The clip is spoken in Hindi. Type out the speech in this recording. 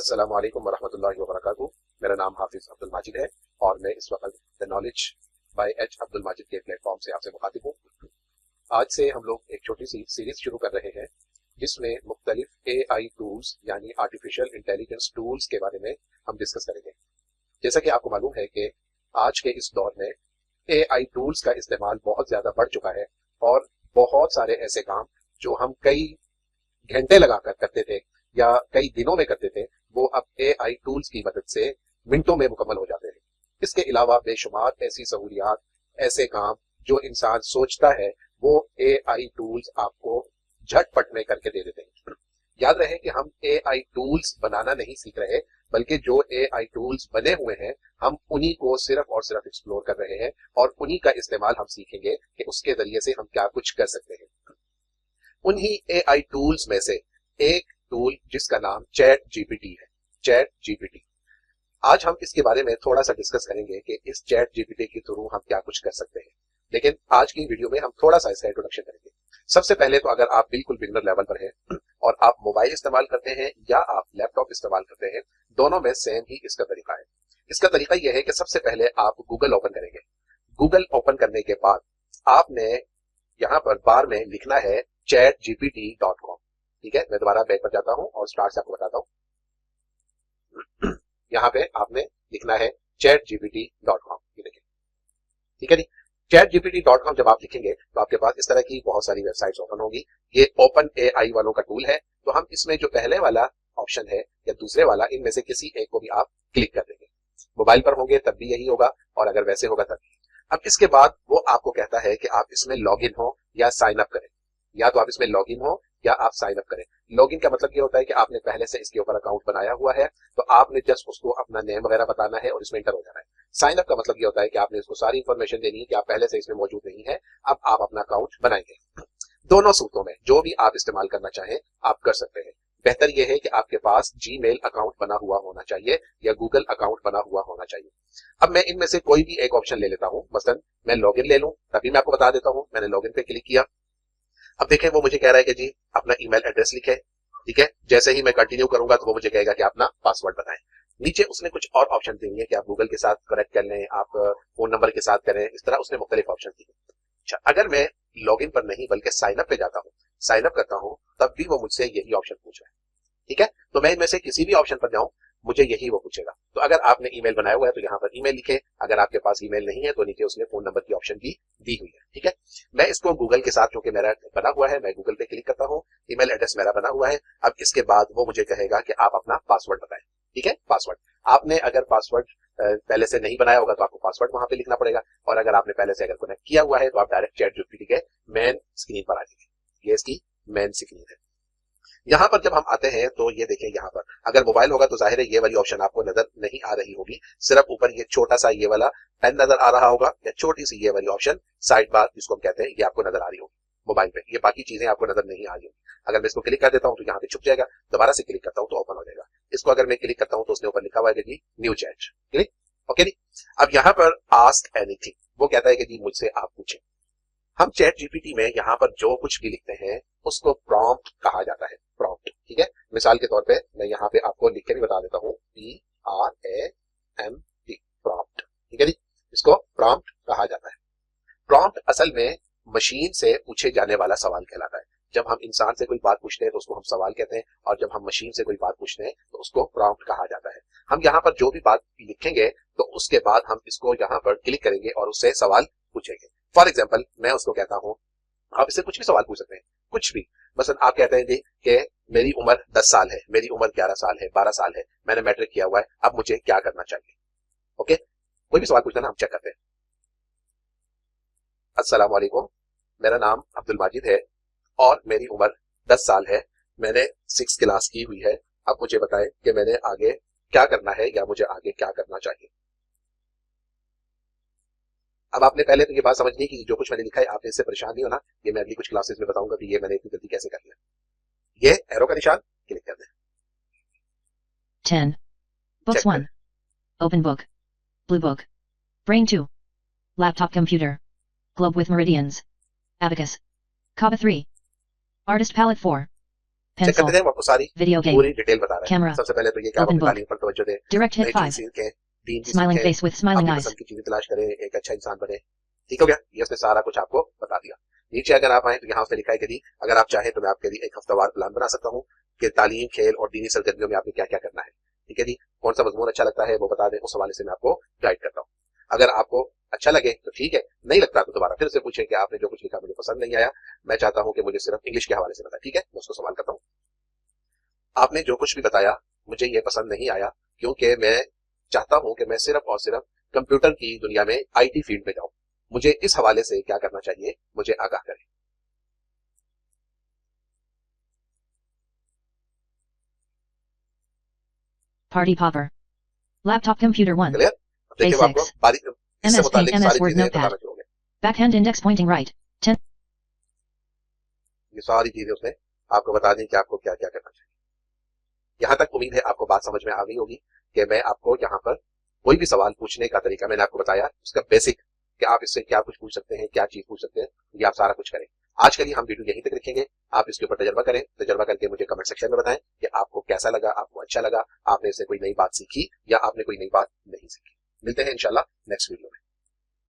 अस्सलाम वालेकुम वरहमतुल्लाहि वबरकातुहू। मेरा नाम हाफिज अब्दुल माजिद है और मैं इस वक्त the knowledge by H Abdul Majid के प्लेटफॉर्म से आपसे मुखातिब हूँ। आज से हम लोग एक छोटी सी सीरीज शुरू कर रहे हैं जिसमें मुख्तलिफ एआई टूल्स यानी आर्टिफिशियल इंटेलिजेंस टूल्स के बारे में हम डिस्कस करेंगे। जैसा कि आपको मालूम है कि आज के इस दौर में एआई टूल्स का इस्तेमाल बहुत ज्यादा बढ़ चुका है और बहुत सारे ऐसे काम जो हम कई घंटे लगाकर करते थे या कई दिनों में करते थे वो अब एआई टूल्स की मदद से मिनटों में मुकम्मल हो जाते हैं। इसके अलावा बेशुमार ऐसी सहूलियात, ऐसे काम जो इंसान सोचता है वो एआई टूल्स आपको झटपट में करके दे देते हैं। याद रहे कि हम एआई टूल्स बनाना नहीं सीख रहे, बल्कि जो एआई टूल्स बने हुए हैं हम उन्हीं को सिर्फ और सिर्फ एक्सप्लोर कर रहे हैं और उन्हीं का इस्तेमाल हम सीखेंगे कि उसके जरिए से हम क्या कुछ कर सकते हैं। उन्हीं एआई टूल्स में से एक टूल जिसका नाम चैट जीपीटी है। चैट जीपीटी, आज हम इसके बारे में थोड़ा सा डिस्कस करेंगे कि इस चैट जीपीटी के थ्रू हम क्या कुछ कर सकते हैं, लेकिन आज की वीडियो में हम थोड़ा सा इसका इंट्रोडक्शन करेंगे। सबसे पहले तो अगर आप बिल्कुल बिगिनर लेवल पर हैं और आप मोबाइल इस्तेमाल करते हैं या आप लैपटॉप इस्तेमाल करते हैं, दोनों में सेम ही इसका तरीका है। इसका तरीका यह है कि सबसे पहले आप गूगल ओपन करेंगे। गूगल ओपन करने के बाद आपने यहाँ पर बार में लिखना है chatgpt.com। ठीक है, मैं दोबारा बैक पर जाता हूं और स्टार्ट से आपको बताता हूं। यहाँ पे आपने लिखना है chatgpt.com। ये देखिए, ठीक है जी। chatgpt.com जब आप लिखेंगे तो आपके पास इस तरह की बहुत सारी वेबसाइट्स ओपन होगी। ये ओपन एआई वालों का टूल है, तो हम इसमें जो पहले वाला ऑप्शन है या दूसरे वाला, इनमें से किसी एक को भी आप क्लिक कर देंगे। मोबाइल पर होंगे तब भी यही होगा और अगर वैसे होगा तब भी। अब इसके बाद वो आपको कहता है कि आप इसमें लॉग इन हो या साइन अप करें, या तो आप इसमें लॉग इन हो या आप साइन अप करें। लॉग इन का मतलब ये होता है कि आपने पहले से इसके ऊपर अकाउंट बनाया हुआ है, तो आपने जस्ट उसको अपना नेम वगैरह बताना है और इसमें एंटर हो जाना है। साइन अप का मतलब ये होता है कि आपने इसको सारी इंफॉर्मेशन देनी है कि आप पहले से इसमें मौजूद नहीं है, अब आप अपना अकाउंट बनाएंगे। दोनों सूत्रों में जो भी आप इस्तेमाल करना चाहें आप कर सकते हैं। बेहतर यह है कि आपके पास जीमेल अकाउंट बना हुआ होना चाहिए या गूगल अकाउंट बना हुआ होना चाहिए। अब मैं इनमें से कोई भी एक ऑप्शन ले लेता हूं। मसलन मैं लॉगिन ले लूं, तभी मैं आपको बता देता हूं। मैंने लॉगिन पे क्लिक किया। अब देखें वो मुझे कह रहा है कि जी अपना ईमेल एड्रेस लिखे। ठीक है, जैसे ही मैं कंटिन्यू करूंगा तो वो मुझे कहेगा कि अपना पासवर्ड बताएं। नीचे उसने कुछ और ऑप्शन दिए हैं कि आप गूगल के साथ कनेक्ट कर लें, आप फोन नंबर के साथ करें, इस तरह उसने मुख्तलिफ ऑप्शन दिए। अच्छा, अगर मैं लॉगिन पर नहीं बल्कि साइन अप पे जाता हूँ, साइन अप करता हूँ, तब भी वो मुझसे यही ऑप्शन पूछ रहा है। ठीक है, तो मैं इनमें से किसी भी ऑप्शन पर जाऊं मुझे यही वो पूछेगा। तो अगर आपने ईमेल बनाया हुआ है तो यहाँ पर ईमेल लिखे, अगर आपके पास ईमेल नहीं है तो नीचे उसने फोन नंबर की ऑप्शन भी दी हुई है। ठीक है, मैं इसको गूगल के साथ, क्योंकि मेरा बना हुआ है, मैं गूगल पे क्लिक करता हूँ, ईमेल एड्रेस मेरा बना हुआ है। अब इसके बाद वो मुझे कहेगा कि आप अपना पासवर्ड बताएं। ठीक है, पासवर्ड आपने अगर पासवर्ड पहले से नहीं बनाया होगा तो आपको पासवर्ड वहां पे लिखना पड़ेगा, और अगर आपने पहले से अगर कनेक्ट किया हुआ है तो आप डायरेक्ट चैट जीपीटी के मेन स्क्रीन पर आ जाएंगे। ये इसकी मेन स्क्रीन है। यहाँ पर जब हम आते हैं तो ये देखें, यहाँ पर अगर मोबाइल होगा तो जाहिर है ये वाली ऑप्शन आपको नजर नहीं आ रही होगी, सिर्फ ऊपर ये छोटा सा ये वाला पेन नजर आ रहा होगा या छोटी सी ये वाली ऑप्शन साइड बार जिसको हम कहते हैं, ये आपको नजर आ रही होगी मोबाइल पे। ये बाकी चीजें आपको नजर नहीं आ रही होगी। अगर मैं इसको क्लिक कर देता हूँ तो यहाँ पे छुप जाएगा, दोबारा से क्लिक करता हूँ तो ओपन हो जाएगा। इसको अगर मैं क्लिक करता हूँ तो उसने ऊपर लिखा हुआ है कि न्यू चैट। क्लिक, ओके जी। अब यहाँ पर आस्क एनीथिंग, वो कहता है कि जी मुझसे आप पूछें। हम चैट जीपीटी में यहाँ पर जो कुछ भी लिखते हैं उसको प्रॉम्प्ट कहा जाता है। प्रॉम्प्ट, ठीक है। मिसाल के तौर पे मैं यहाँ पे आपको लिख के भी बता देता हूँ, PRAMPT, प्रॉम्प्ट। ठीक है जी, इसको प्रॉम्प्ट कहा जाता है। प्रॉम्प्ट असल में मशीन से पूछे जाने वाला सवाल कहलाता है। जब हम इंसान से कोई बात पूछते हैं तो उसको हम सवाल कहते हैं, और जब हम मशीन से कोई बात पूछते हैं तो उसको प्रॉम्प्ट कहा जाता है। हम यहाँ पर जो भी बात लिखेंगे तो उसके बाद हम इसको यहाँ पर क्लिक करेंगे और उससे सवाल पूछेंगे। फॉर एग्जाम्पल मैं उसको कहता हूँ, आप इससे कुछ भी सवाल पूछ सकते हैं, कुछ भी। मसलन आप कहते हैं जी कि मेरी उम्र 10 साल है, मेरी उम्र 11 साल है, 12 साल है, मैंने मैट्रिक किया हुआ है, अब मुझे क्या करना चाहिए। ओके, कोई भी सवाल पूछना, हम चेक करते हैं। अस्सलाम वालेकुम, मेरा नाम अब्दुल माजिद है और मेरी उम्र 10 साल है, मैंने 6 क्लास की हुई है, अब मुझे बताएं कि मैंने आगे क्या करना है या मुझे आगे क्या करना चाहिए। अब आपने पहले तो ये बात समझ ली कि जो कुछ मैंने लिखा है आपने इससे परेशान नहीं होना। ये मैं अगली कुछ क्लासेस में बताऊंगा कि ये मैंने इतनी जल्दी कैसे कर लिया। ये एरो का निशान क्लिक कर दें। 10. Books 1. Open book. Blue book. Brain 2. Laptop computer. Globe with meridians. Abacus. Kaba 3. Artist palette 4. Check करते pencil, हैं, वो आपको सारी video game, पूरी डिटेल बता रहा है। camera, सबसे पहले तो ये कि आप open अपनी book, तालीम पर तवज्जो दें, direct नई hit चीज 5, सीखें, दीन की smiling सीखें, face with smiling अपनी eyes, पसंद की चीजें तलाश करें, एक अच्छा इंसान बने। ठीक हो गया, ये उसने सारा कुछ आपको बता दिया। नीचे अगर आप आए तो यहाँ उसने लिखा है कि अगर आप चाहें तो मैं आपके लिए एक हफ्तावार प्लान बना सकता हूँ कि तालीम, खेल और दीनी सरगर्मियों में आपने क्या क्या करना है। ठीक है जी, कौन सा मजमून अच्छा लगता है वो बता दें, उस हवाले से मैं आपको गाइड करता हूँ। अगर आपको अच्छा लगे तो ठीक है, नहीं लगता तो दोबारा फिर से पूछें कि आपने जो कुछ लिखा मुझे पसंद नहीं आया, मैं चाहता हूँ कि मुझे सिर्फ इंग्लिश के हवाले से बताएं। ठीक है, मैं उसको सवाल करता हूँ, आपने जो कुछ भी बताया मुझे ये पसंद नहीं आया, क्योंकि मैं चाहता हूं कि मैं सिर्फ और सिर्फ कंप्यूटर की दुनिया में आईटी फील्ड में जाऊं, मुझे इस हवाले से क्या करना चाहिए, मुझे आगाह करें। party popper, laptop computer 1, clear? अब देखिए वो आपको basics, इससे MS Paint, मुतालिक MS सारी Word चीजें Notepad, बताना शुरू हो गए। backhand index pointing right, 10, ये सारी चीजें उसने आपको बता दी कि आपको क्या क्या करना चाहिए। यहाँ तक उम्मीद है आपको बात समझ में आ गई होगी कि मैं आपको यहाँ पर कोई भी सवाल पूछने का तरीका मैंने आपको बताया, उसका बेसिक कि आप इससे क्या कुछ पूछ सकते हैं, क्या चीज पूछ सकते हैं, ये आप सारा कुछ करें। आज के लिए हम वीडियो यहीं तक रखेंगे, आप इसके ऊपर तजर्बा करें, तजर्बा करके मुझे कमेंट सेक्शन में बताएं कि आपको कैसा लगा, आपको अच्छा लगा, आपने इससे कोई नई बात सीखी या आपने कोई नई बात नहीं सीखी। मिलते हैं इंशाल्लाह नेक्स्ट वीडियो में।